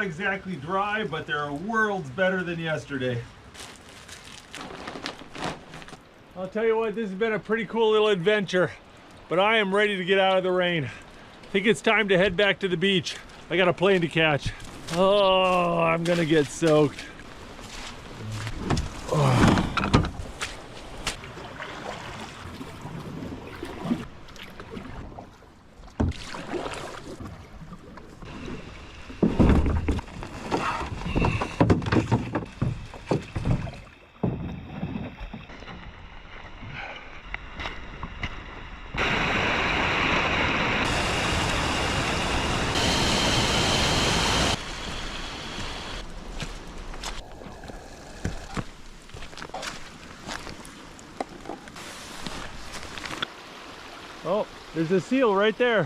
not exactly dry, but they're worlds better than yesterday. I'll tell you what, this has been a pretty cool little adventure, but I am ready to get out of the rain. I think it's time to head back to the beach. I got a plane to catch. Oh, I'm gonna get soaked. Oh. Oh, there's a seal right there.